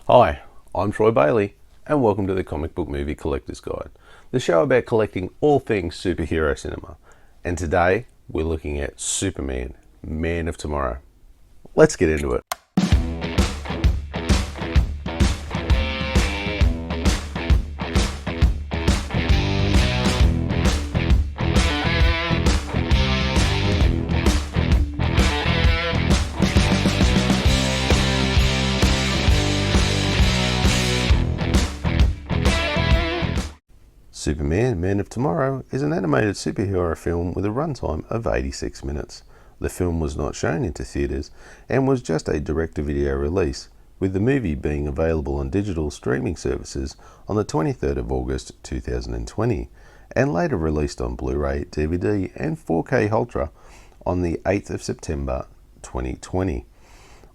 Hi, I'm Troy Bailey, and welcome to the Comic Book Movie Collector's Guide, the show about collecting all things superhero cinema. And today, we're looking at Superman, Man of Tomorrow. Let's get into it. Superman, Man of Tomorrow is an animated superhero film with a runtime of 86 minutes. The film was not shown into theatres and was just a direct-to-video release, with the movie being available on digital streaming services on the 23rd of August 2020 and later released on Blu-ray, DVD and 4K Ultra on the 8th of September 2020.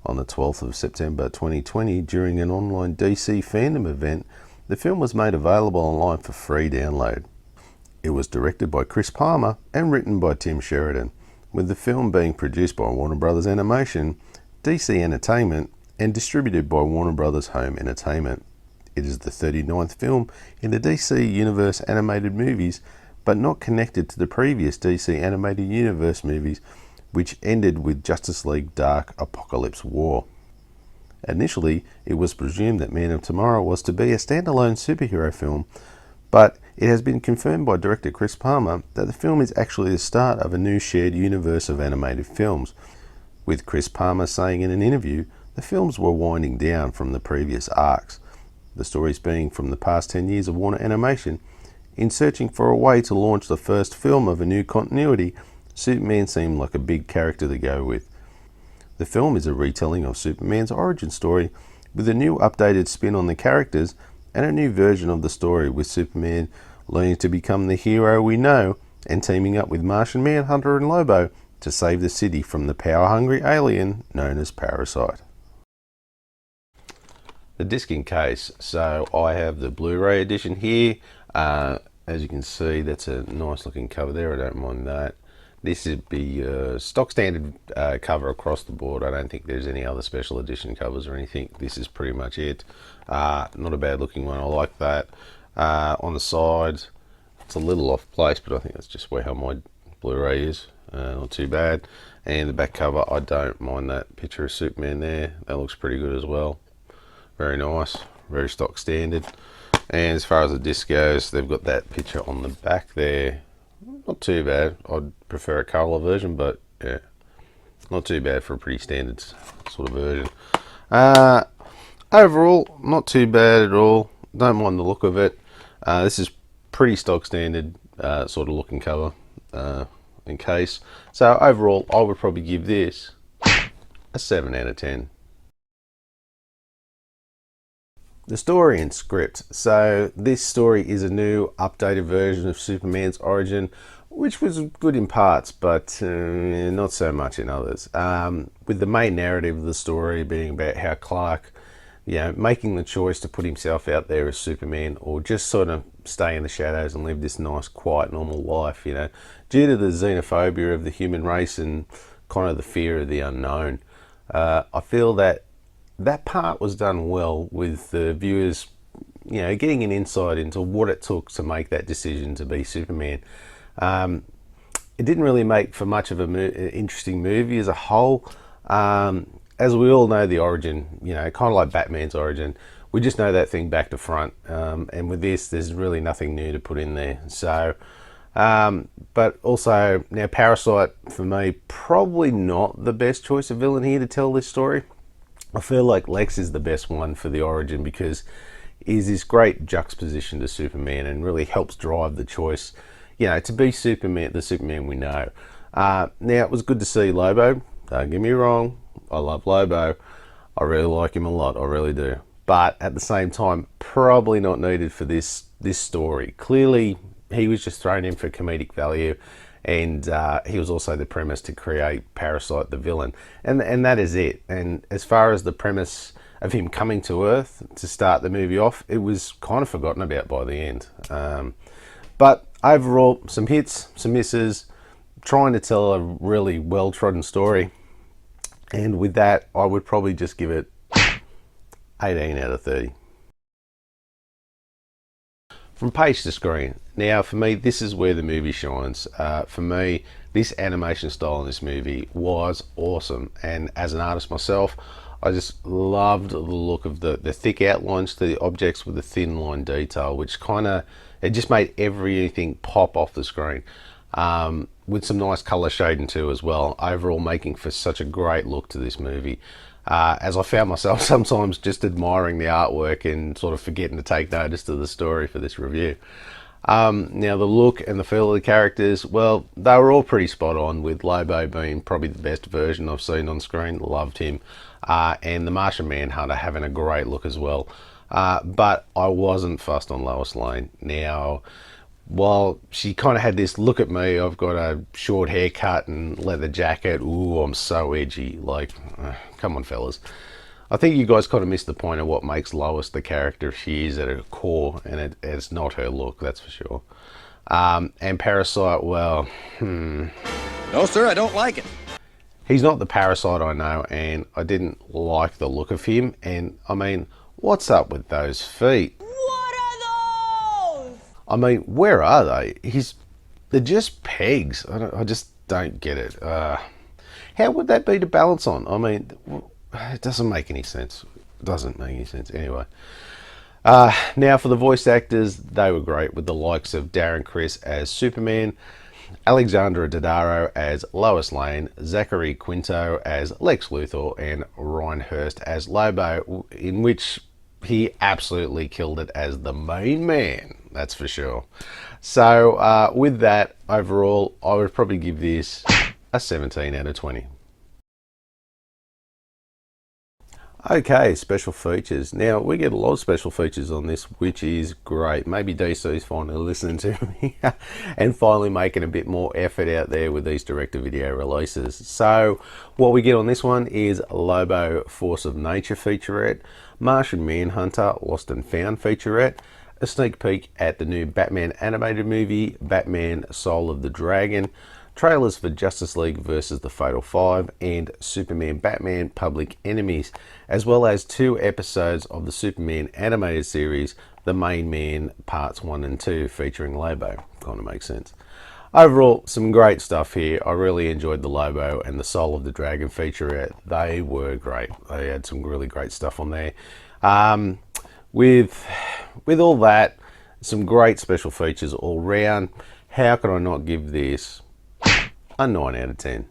On the 12th of September 2020, during an online DC fandom event, the film was made available online for free download. It was directed by Chris Palmer and written by Tim Sheridan, with the film being produced by Warner Brothers Animation, DC Entertainment, and distributed by Warner Brothers Home Entertainment. It is the 39th film in the DC Universe animated movies, but not connected to the previous DC Animated Universe movies, which ended with Justice League Dark Apocalypse War. Initially, it was presumed that Man of Tomorrow was to be a standalone superhero film, but it has been confirmed by director Chris Palmer that the film is actually the start of a new shared universe of animated films, with Chris Palmer saying in an interview the films were winding down from the previous arcs, the stories being from the past 10 years of Warner Animation. In searching for a way to launch the first film of a new continuity, Superman seemed like a big character to go with. The film is a retelling of Superman's origin story with a new updated spin on the characters and a new version of the story, with Superman learning to become the hero we know and teaming up with Martian Manhunter and Lobo to save the city from the power-hungry alien known as Parasite. The disc in case, so I have the Blu-ray edition here. As you can see, that's a nice looking cover there, I don't mind that. This would be stock standard cover across the board. I don't think there's any other special edition covers or anything. This is pretty much it. Not a bad looking one, I like that. On the side, it's a little off place, but I think that's just where my Blu-ray is. Not too bad. And the back cover, I don't mind that picture of Superman there. That looks pretty good as well. Very nice, very stock standard. And as far as the disc goes, they've got that picture on the back there. Not too bad. I'd prefer a colour version, but yeah, not too bad for a pretty standard sort of version. Overall, not too bad at all. Don't mind the look of it. This is pretty stock standard sort of looking cover in case. So overall, I would probably give this a 7 out of 10. The story and script. So this story is a new updated version of Superman's origin, which was good in parts, but not so much in others. With the main narrative of the story being about how Clark, making the choice to put himself out there as Superman, or just sort of stay in the shadows and live this nice, quiet, normal life, due to the xenophobia of the human race and kind of the fear of the unknown. I feel that part was done well, with the viewers, getting an insight into what it took to make that decision to be Superman. It didn't really make for much of an interesting movie as a whole. As we all know, the origin, kind of like Batman's origin, we just know that thing back to front. And with this, there's really nothing new to put in there. So, but also, now Parasite, for me, probably not the best choice of villain here to tell this story. I feel like Lex is the best one for the origin because he's this great juxtaposition to Superman and really helps drive the choice, to be Superman, the Superman we know. Now, it was good to see Lobo. Don't get me wrong, I love Lobo. I really like him a lot, I really do. But at the same time, probably not needed for this story. Clearly, he was just thrown in for comedic value. And he was also the premise to create Parasite, the villain, and that is it. And as far as the premise of him coming to Earth to start the movie off, it was kind of forgotten about by the end. But overall, some hits, some misses, trying to tell a really well-trodden story. And with that, I would probably just give it 18 out of 30. From page to screen. Now, for me, this is where the movie shines. For me, this animation style in this movie was awesome. And as an artist myself, I just loved the look of the thick outlines to the objects with the thin line detail, which kind of, it just made everything pop off the screen. With some nice color shading too as well. Overall, making for such a great look to this movie. As I found myself sometimes just admiring the artwork and sort of forgetting to take notice to the story for this review. Now the look and the feel of the characters, well, they were all pretty spot on, with Lobo being probably the best version I've seen on screen. Loved him. And the Martian Manhunter having a great look as well. But I wasn't fussed on Lois Lane. Now, while she kind of had this look at me, I've got a short haircut and leather jacket. Ooh, I'm so edgy. Like, come on, fellas. I think you guys kind of missed the point of what makes Lois the character she is at her core, and it's not her look, that's for sure. And Parasite, well, No, sir, I don't like it. He's not the Parasite I know, and I didn't like the look of him. And I mean, what's up with those feet? What are those? I mean, where are they? They're just pegs. I just don't get it. How would that be to balance on? I mean, it doesn't make any sense. It doesn't make any sense. Anyway. Now for the voice actors, they were great, with the likes of Darren Criss as Superman, Alexandra Daddario as Lois Lane, Zachary Quinto as Lex Luthor, and Ryan Hurst as Lobo, in which he absolutely killed it as the main man, that's for sure. So with that, overall, I would probably give this a 17 out of 20. Okay, special features. Now, we get a lot of special features on this, which is great. Maybe DC's finally listening to me and finally making a bit more effort out there with these direct-to-video releases. So, what we get on this one is Lobo Force of Nature featurette, Martian Manhunter Lost and Found featurette, a sneak peek at the new Batman animated movie, Batman Soul of the Dragon, trailers for Justice League versus the Fatal Five, and Superman Batman Public Enemies, as well as 2 episodes of the Superman animated series, The Main Man Parts 1 and 2, featuring Lobo. Kind of makes sense. Overall, some great stuff here. I really enjoyed the Lobo and the Soul of the Dragon featurette. They were great. They had some really great stuff on there. With all that, some great special features all round. How could I not give this a 9 out of 10?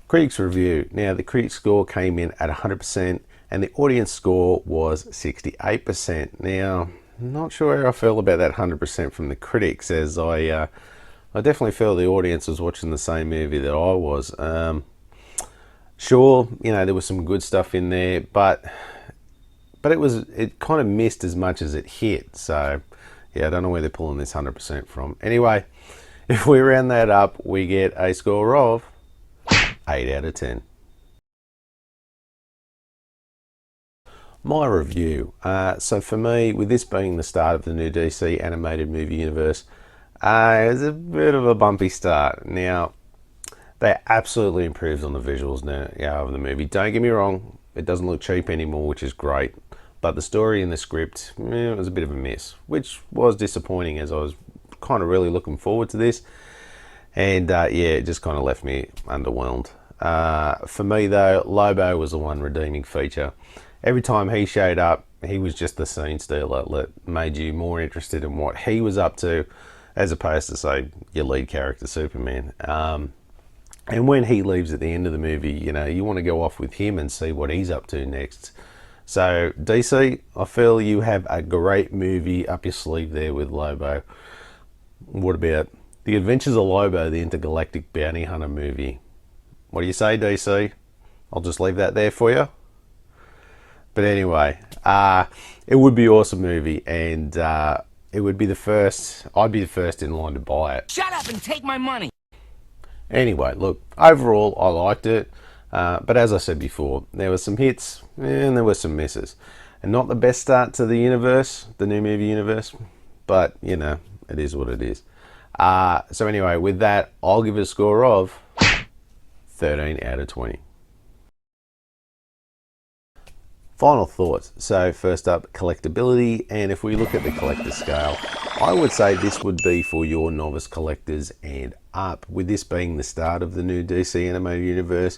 Critics review. Now, the critic score came in at 100% and the audience score was 68%. Now, I'm not sure how I feel about that 100% from the critics, as I definitely feel the audience was watching the same movie that I was. Sure, you know, there was some good stuff in there, but it kind of missed as much as it hit. So yeah, I don't know where they're pulling this 100% from. Anyway, if we round that up, we get a score of 8 out of 10. My review. So for me, with this being the start of the new DC animated movie universe, it was a bit of a bumpy start. Now, they absolutely improved on the visuals now of the movie. Don't get me wrong, it doesn't look cheap anymore, which is great. But the story and the script, it was a bit of a mess, which was disappointing, as I was kind of really looking forward to this. And yeah, it just kind of left me underwhelmed. For me though, Lobo was the one redeeming feature. Every time he showed up, he was just the scene stealer that made you more interested in what he was up to, as opposed to, say, your lead character, Superman. And when he leaves at the end of the movie, you know, you want to go off with him and see what he's up to next. So, DC, I feel you have a great movie up your sleeve there with Lobo. What about The Adventures of Lobo, the intergalactic bounty hunter movie? What do you say, DC? I'll just leave that there for you. But anyway, it would be an awesome movie, and it would be the first, I'd be the first in line to buy it. Shut up and take my money. Anyway, look, overall, I liked it. But as I said before, there were some hits and there were some misses. And not the best start to the universe, the new movie universe, but, you know, it is what it is. So anyway, with that, I'll give it a score of 13 out of 20. Final thoughts. So first up, collectability, and if we look at the collector scale, I would say this would be for your novice collectors and up. With this being the start of the new DC animated universe,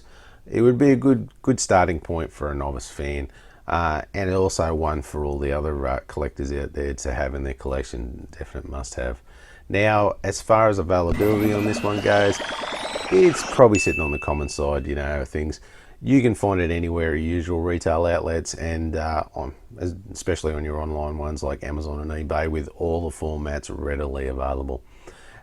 it would be a good starting point for a novice fan, and also one for all the other collectors out there to have in their collection. Definite must have. Now, as far as availability on this one goes, it's probably sitting on the common side, you know, things. You can find it anywhere, usual retail outlets, and especially on your online ones like Amazon and eBay, with all the formats readily available.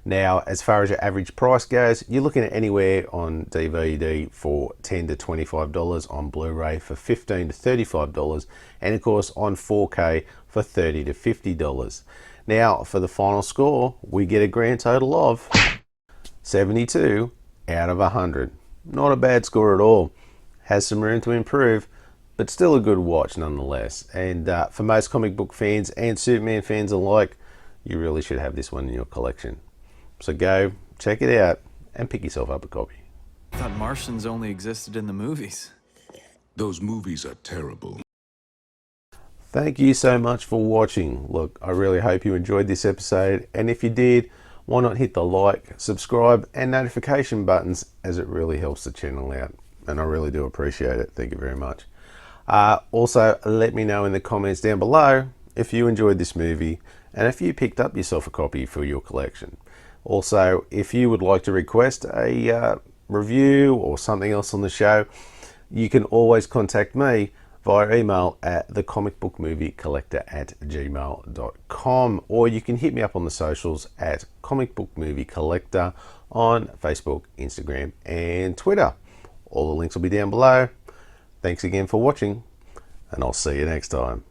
Now, as far as your average price goes, you're looking at anywhere on DVD for $10 to $25, on Blu-ray for $15 to $35, and of course on 4K for $30 to $50. Now, for the final score, we get a grand total of 72 out of 100. Not a bad score at all. Has some room to improve, but still a good watch nonetheless. And for most comic book fans and Superman fans alike, you really should have this one in your collection. So go check it out and pick yourself up a copy. I thought Martians only existed in the movies. Those movies are terrible. Thank you so much for watching. Look, I really hope you enjoyed this episode, and if you did, why not hit the like, subscribe and notification buttons, as it really helps the channel out, and I really do appreciate it. Thank you very much. Also, let me know in the comments down below if you enjoyed this movie and if you picked up yourself a copy for your collection. Also, if you would like to request a review or something else on the show, you can always contact me via email at thecomicbookmoviecollector@gmail.com, or you can hit me up on the socials at comicbookmoviecollector on Facebook, Instagram and Twitter. All the links will be down below. Thanks again for watching, and I'll see you next time.